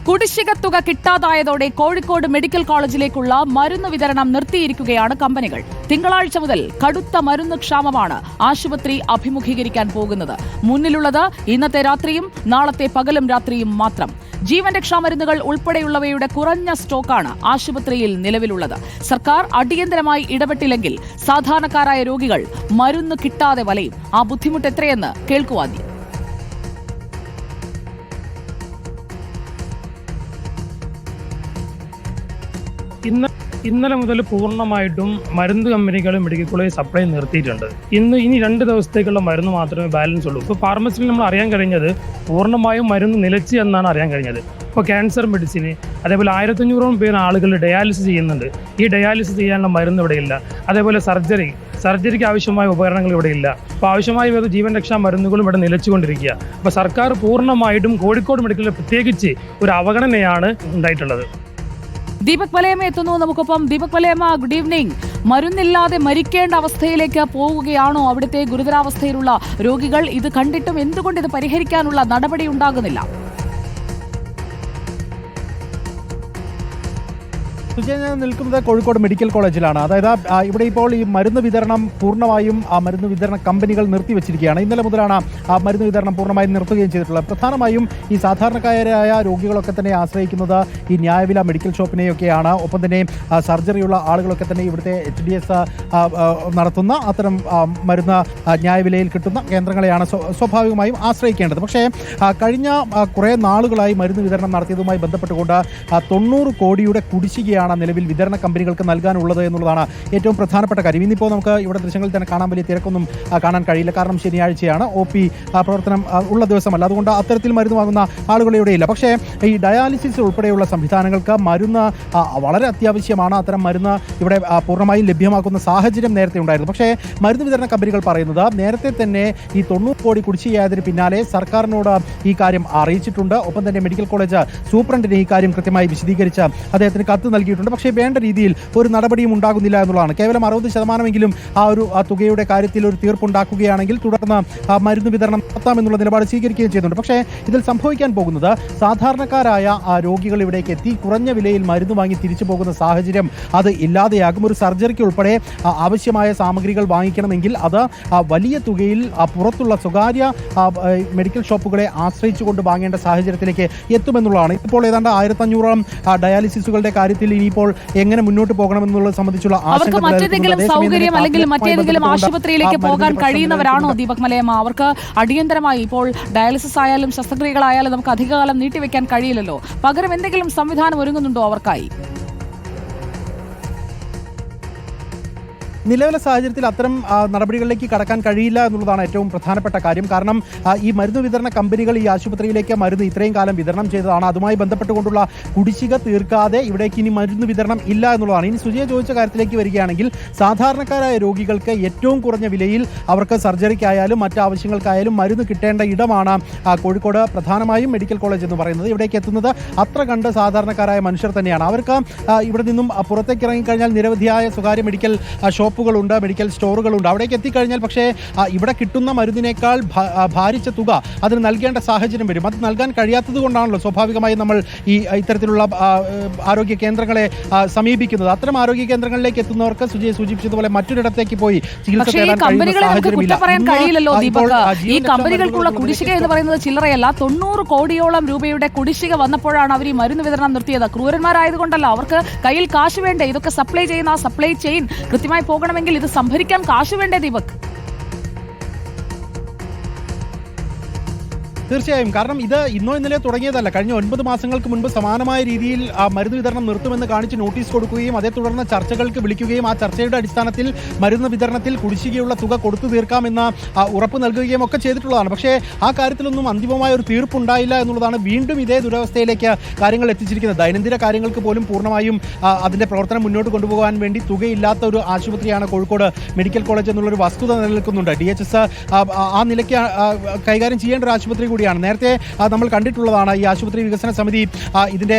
കുടിശ്ശിക തുക കിട്ടാതായതോടെ കോഴിക്കോട് മെഡിക്കൽ കോളേജിലേക്കുള്ള മരുന്ന് വിതരണം നിർത്തിയിരിക്കുകയാണ് കമ്പനികൾ. തിങ്കളാഴ്ച മുതൽ കടുത്ത മരുന്ന് ക്ഷാമമാണ് ആശുപത്രി അഭിമുഖീകരിക്കാൻ പോകുന്നത്. മുന്നിലുള്ളത് ഇന്നത്തെ രാത്രിയും നാളത്തെ പകലും രാത്രിയും മാത്രം. ജീവൻ രക്ഷാമരുന്നുകൾ ഉൾപ്പെടെയുള്ളവയുടെ കുറഞ്ഞ സ്റ്റോക്കാണ് ആശുപത്രിയിൽ നിലവിലുള്ളത്. സർക്കാർ അടിയന്തരമായി ഇടപെട്ടില്ലെങ്കിൽ സാധാരണക്കാരായ രോഗികൾ മരുന്ന് കിട്ടാതെ വലയും. ആ ബുദ്ധിമുട്ട് എത്രയെന്ന് കേൾക്കുവാദ്യം. ഇന്നലെ മുതൽ പൂർണ്ണമായിട്ടും മരുന്ന് കമ്പനികൾ മെഡിക്കൽ കോളേജ് സപ്ലൈ നിർത്തിയിട്ടുണ്ട്. ഇനി 2 ദിവസത്തേക്കുള്ള മരുന്ന് മാത്രമേ ബാലൻസ് ഉള്ളൂ. ഇപ്പോൾ ഫാർമസിയിൽ നമ്മൾ അറിയാൻ കഴിഞ്ഞത് പൂർണ്ണമായും മരുന്ന് നിലച്ച് എന്നാണ് അറിയാൻ കഴിഞ്ഞത്. ഇപ്പോൾ ക്യാൻസർ മെഡിസിന്, അതേപോലെ 1500 പേര് ആളുകൾ ഡയാലിസിസ് ചെയ്യുന്നുണ്ട്. ഈ ഡയാലിസിസ് ചെയ്യാനുള്ള മരുന്ന് ഇവിടെയില്ല. അതേപോലെ സർജറിക്ക് ആവശ്യമായ ഉപകരണങ്ങൾ ഇവിടെയില്ല. അപ്പോൾ ആവശ്യമായ ജീവൻ രക്ഷാ മരുന്നുകളും ഇവിടെ നിലച്ചുകൊണ്ടിരിക്കുക. അപ്പോൾ സർക്കാർ പൂർണ്ണമായിട്ടും കോഴിക്കോട് മെഡിക്കലിൽ പ്രത്യേകിച്ച് ഒരു അവഗണനയാണ് ഉണ്ടായിട്ടുള്ളത്. ദീപക് വലയമ്മ എത്തുന്നു നമുക്കൊപ്പം. Deepak Valayamma, good evening. മരുന്നില്ലാതെ മരിക്കേണ്ട അവസ്ഥയിലേക്ക് പോവുകയാണോ അവിടുത്തെ ഗുരുതരാവസ്ഥയിലുള്ള രോഗികൾ? ഇത് കണ്ടിട്ടും എന്തുകൊണ്ട് ഇത് പരിഹരിക്കാനുള്ള നടപടി ഉണ്ടാകുന്നില്ല? ഞാൻ നിൽക്കുന്നത് കോഴിക്കോട് മെഡിക്കൽ കോളേജിലാണ്. അതായത് ഇവിടെ ഇപ്പോൾ ഈ മരുന്ന് വിതരണം പൂർണ്ണമായും മരുന്ന് വിതരണ കമ്പനികൾ നിർത്തിവെച്ചിരിക്കുകയാണ്. ഇന്നലെ മുതലാണ് മരുന്ന് വിതരണം പൂർണ്ണമായും നിർത്തുകയും ചെയ്തിട്ടുള്ളത്. പ്രധാനമായും ഈ സാധാരണക്കാരായ രോഗികളൊക്കെ തന്നെ ആശ്രയിക്കുന്നത് ഈ ന്യായവില മെഡിക്കൽ ഷോപ്പിനെയൊക്കെയാണ്. ഒപ്പം തന്നെ സർജറിയുള്ള ആളുകളൊക്കെ തന്നെ ഇവിടുത്തെ HDS നടത്തുന്ന അത്തരം മരുന്ന് ന്യായവിലയിൽ കിട്ടുന്ന കേന്ദ്രങ്ങളെയാണ് സ്വാഭാവികമായും ആശ്രയിക്കേണ്ടത്. പക്ഷേ കഴിഞ്ഞ കുറേ നാളുകളായി മരുന്ന് വിതരണം നടത്തിയതുമായി ബന്ധപ്പെട്ടുകൊണ്ട് 90 കോടിയുടെ കുടിശ്ശികയാണ് നിലവിൽ വിതരണ കമ്പനികൾക്ക് നൽകാനുള്ളത് എന്നുള്ളതാണ് ഏറ്റവും പ്രധാനപ്പെട്ട കാര്യം. ഇന്നിപ്പോൾ നമുക്ക് ഇവിടെ ദൃശ്യങ്ങളിൽ തന്നെ കാണാൻ വലിയ തിരക്കൊന്നും കാണാൻ കഴിയില്ല. കാരണം ശനിയാഴ്ചയാണ്, OP പ്രവർത്തനം ഉള്ള ദിവസമല്ല. അതുകൊണ്ട് അത്തരത്തിൽ മരുന്ന് വാങ്ങുന്ന ആളുകൾ ഇവിടെയില്ല. പക്ഷേ ഈ ഡയാലിസിസ് ഉൾപ്പെടെയുള്ള സംവിധാനങ്ങൾക്ക് മരുന്ന് വളരെ അത്യാവശ്യമാണ്. അത്തരം മരുന്ന് ഇവിടെ പൂർണ്ണമായും ലഭ്യമാക്കുന്ന സാഹചര്യം നേരത്തെ ഉണ്ടായിരുന്നു. പക്ഷേ മരുന്ന് വിതരണ കമ്പനികൾ പറയുന്നത് നേരത്തെ തന്നെ ഈ 90 കോടി കുടിശ്ശികയായതിന് പിന്നാലെ സർക്കാരിനോട് ഈ കാര്യം അറിയിച്ചിട്ടുണ്ട്. ഒപ്പം തന്നെ മെഡിക്കൽ കോളേജ് സൂപ്രണ്ടിന് ഈ കാര്യം കൃത്യമായി വിശദീകരിച്ച് അദ്ദേഹത്തിന് കത്ത് നൽകിയിട്ടുണ്ട്. പക്ഷേ വേണ്ട രീതിയിൽ ഒരു നടപടിയും ഉണ്ടാകുന്നില്ല എന്നുള്ളതാണ്. കേവലം 60% ആ തുകയുടെ കാര്യത്തിൽ ഒരു തീർപ്പുണ്ടാക്കുകയാണെങ്കിൽ തുടർന്ന് മരുന്ന് വിതരണം നടത്താമെന്നുള്ള നിലപാട് സ്വീകരിക്കുകയും ചെയ്യുന്നുണ്ട്. പക്ഷേ ഇതിൽ സംഭവിക്കാൻ പോകുന്നത് സാധാരണക്കാരായ രോഗികൾ ഇവിടേക്ക് എത്തി കുറഞ്ഞ വിലയിൽ മരുന്ന് വാങ്ങി തിരിച്ചു പോകുന്ന സാഹചര്യം അത് ഇല്ലാതെയാകും. ഒരു സർജറിക്ക് ഉൾപ്പെടെ ആവശ്യമായ സാമഗ്രികൾ വാങ്ങിക്കണമെങ്കിൽ അത് വലിയ തുകയിൽ പുറത്തുള്ള സ്വകാര്യ മെഡിക്കൽ ഷോപ്പുകളെ ആശ്രയിച്ചുകൊണ്ട് വാങ്ങേണ്ട സാഹചര്യത്തിലേക്ക് എത്തുമെന്നുള്ളതാണ്. ഇപ്പോൾ ഏതാണ്ട് 1500 ഡയാലിസിസുകളുടെ കാര്യത്തിൽ ഇനിയിപ്പോൾ എങ്ങനെ മുന്നോട്ട് പോകണമെന്നുള്ളത് സംബന്ധിച്ചുള്ള മറ്റേതെങ്കിലും സൗകര്യം അല്ലെങ്കിൽ മറ്റേതെങ്കിലും ആശുപത്രിയിലേക്ക് പോകാൻ കഴിയുന്നവരാണോ ദീപക് മലയമ്മ? അവർക്ക് അടിയന്തരമായി ഇപ്പോൾ ഡയാലിസിസ് ആയാലും ശസ്ത്രക്രിയകളായാലും നമുക്ക് അധികകാലം നീട്ടിവെക്കാൻ കഴിയില്ലല്ലോ. പകരം എന്തെങ്കിലും സംവിധാനം ഒരുങ്ങുന്നുണ്ടോ അവർക്കായി? നിലവിലെ സാഹചര്യത്തിൽ അത്തരം നടപടികളിലേക്ക് കടക്കാൻ കഴിയില്ല എന്നുള്ളതാണ് ഏറ്റവും പ്രധാനപ്പെട്ട കാര്യം. കാരണം ഈ മരുന്ന് വിതരണ കമ്പനികൾ ഈ ആശുപത്രിയിലേക്ക് മരുന്ന് ഇത്രയും കാലം വിതരണം ചെയ്തതാണ്. അതുമായി ബന്ധപ്പെട്ടുകൊണ്ടുള്ള കുടിശ്ശിക തീർക്കാതെ ഇവിടേക്ക് ഇനി മരുന്ന് വിതരണം ഇല്ല എന്നുള്ളതാണ്. ഇനി സുജയ ചോദിച്ച കാര്യത്തിലേക്ക് വരികയാണെങ്കിൽ സാധാരണക്കാരായ രോഗികൾക്ക് ഏറ്റവും കുറഞ്ഞ വിലയിൽ അവർക്ക് സർജറിക്കായാലും മറ്റാവശ്യങ്ങൾക്കായാലും മരുന്ന് കിട്ടേണ്ട ഇടമാണ് കോഴിക്കോട് പ്രധാനമായും മെഡിക്കൽ കോളേജ് എന്ന് പറയുന്നത്. ഇവിടേക്ക് എത്തുന്നത് അത്ര കണ്ട് സാധാരണക്കാരായ മനുഷ്യർ തന്നെയാണ്. അവർക്ക് ഇവിടെ നിന്നും പുറത്തേക്ക് ഇറങ്ങിക്കഴിഞ്ഞാൽ നിരവധിയായ സ്വകാര്യ മെഡിക്കൽ ഷോപ്പുകളുണ്ട്, മെഡിക്കൽ സ്റ്റോറുകളുണ്ട്. അവിടേക്ക് എത്തിക്കഴിഞ്ഞാൽ പക്ഷേ ഇവിടെ കിട്ടുന്ന മരുന്നിനേക്കാൾ ഭാരിച്ച തുക അതിന് നൽകേണ്ട സാഹചര്യം വരും. അത് നൽകാൻ കഴിയാത്തത് കൊണ്ടാണല്ലോ സ്വാഭാവികമായും നമ്മൾ ഇത്തരത്തിലുള്ള ആരോഗ്യ കേന്ദ്രങ്ങളെ സമീപിക്കുന്നത്. അത്തരം ആരോഗ്യ കേന്ദ്രങ്ങളിലേക്ക് എത്തുന്നവർക്ക് സുജയ് സൂചിപ്പിച്ചതുപോലെ മറ്റൊരിടത്തേക്ക് പോയി ചികിത്സ തേടാൻ കഴിയുന്ന സാഹചര്യമില്ല. ഈ കമ്പനികൾക്കുള്ള കുടിശ്ശിക എന്ന് പറയുന്നത് ചില്ലറയല്ല. 90 കോടിയോളം രൂപയുടെ കുടിശ്ശിക വന്നപ്പോഴാണ് അവർ ഈ മരുന്ന് വിതരണം നിർത്തിയത്. ക്രൂരന്മാരായതുകൊണ്ടല്ല, അവർക്ക് കയ്യിൽ കാശ് വേണ്ടേ? ഇതൊക്കെ സപ്ലൈ ചെയ്യുന്ന ആ സപ്ലൈ ചെയിൻ കൃത്യമായി പോകണമെങ്കിൽ ഇത് സംഭരിക്കാൻ കാശ് വേണ്ടേ ദീപക്? തീർച്ചയായും. കാരണം ഇത് ഇന്നോ ഇന്നലെ തുടങ്ങിയതല്ല. കഴിഞ്ഞ 9 മാസങ്ങൾക്ക് മുൻപ് സമാനമായ രീതിയിൽ മരുന്ന് വിതരണം നിർത്തുമെന്ന് കാണിച്ച് നോട്ടീസ് കൊടുക്കുകയും അതേ തുടർന്ന് ചർച്ചകൾക്ക് വിളിക്കുകയും ആ ചർച്ചയുടെ അടിസ്ഥാനത്തിൽ മരുന്ന് വിതരണത്തിൽ കുടിശ്ശികയുള്ള തുക കൊടുത്തു തീർക്കാമെന്ന ഉറപ്പ് നൽകുകയും ഒക്കെ ചെയ്തിട്ടുള്ളതാണ്. പക്ഷേ ആ കാര്യത്തിലൊന്നും അന്തിമമായ ഒരു തീർപ്പുണ്ടായില്ല എന്നുള്ളതാണ് വീണ്ടും ഇതേ ദുരവസ്ഥയിലേക്ക് കാര്യങ്ങൾ എത്തിച്ചിരിക്കുന്നത്. ദൈനംദിന കാര്യങ്ങൾക്ക് പോലും പൂർണ്ണമായും അതിൻ്റെ പ്രവർത്തനം മുന്നോട്ട് കൊണ്ടുപോകാൻ വേണ്ടി തുകയില്ലാത്ത ഒരു ആശുപത്രിയാണ് കോഴിക്കോട് മെഡിക്കൽ കോളേജ് എന്നുള്ളൊരു വസ്തുത നിലനിൽക്കുന്നുണ്ട്. DHS ആ നിലയ്ക്ക് കൈകാര്യം ചെയ്യേണ്ട ഒരു ആശുപത്രി കൂടി കൂടിയാണ്. നേരത്തെ നമ്മൾ കണ്ടിട്ടുള്ളതാണ് ഈ ആശുപത്രി വികസന സമിതി ഇതിന്റെ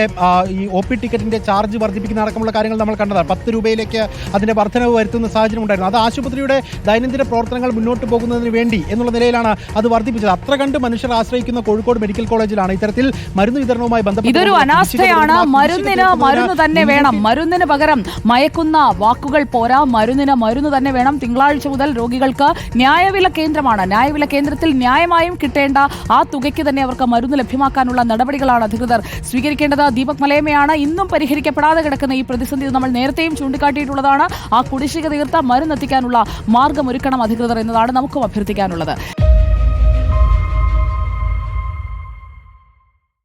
ഈ OP ടിക്കറ്റിന്റെ ചാർജ് വർദ്ധിപ്പിക്കുന്ന അടക്കമുള്ള കാര്യങ്ങൾ നമ്മൾ കണ്ടതാണ്. 10 രൂപയിലേക്ക് അതിന്റെ വർധനവ് വരുത്തുന്ന സാഹചര്യം ഉണ്ടായിരുന്നു. അത് ആശുപത്രിയുടെ ദൈനംദിന പ്രവർത്തനങ്ങൾ മുന്നോട്ട് പോകുന്നതിന് വേണ്ടി എന്നുള്ള നിലയിലാണ് അത് വർദ്ധിപ്പിച്ചത്. അത്ര കണ്ട് മനുഷ്യർ ആശ്രയിക്കുന്ന കോഴിക്കോട് മെഡിക്കൽ കോളേജിലാണ് ഇത്തരത്തിൽ മരുന്ന് വിതരണവുമായി ബന്ധപ്പെട്ട് ഇതൊരു അനാസ്ഥയാണ്. മരുന്ന് തന്നെ വേണം. മരുന്നിന് പകരം മയക്കുന്ന വാക്കുകൾ പോരാ. മരുന്ന് തന്നെ വേണം. തിങ്കളാഴ്ച മുതൽ രോഗികൾക്ക് ന്യായവില കേന്ദ്രമാണ്. ന്യായവില കേന്ദ്രത്തിൽ ന്യായമായും കിട്ടേണ്ട ആ തുകയ്ക്ക് തന്നെ അവർക്ക് മരുന്ന് ലഭ്യമാക്കാനുള്ള നടപടികളാണ് അധികൃതർ സ്വീകരിക്കേണ്ടത്. ദീപക് മലയമ്മയാണ് ഇന്നും പരിഹരിക്കപ്പെടാതെ കിടക്കുന്ന ഈ പ്രതിസന്ധി നമ്മൾ നേരത്തെയും ചൂണ്ടിക്കാട്ടിയിട്ടുള്ളതാണ്. ആ കുടിശ്ശിക തീർത്ത മരുന്നെത്തിക്കാനുള്ള മാർഗമൊരുക്കണം അധികൃതർ എന്നതാണ് നമുക്കും അഭ്യർത്ഥിക്കാനുള്ളത്.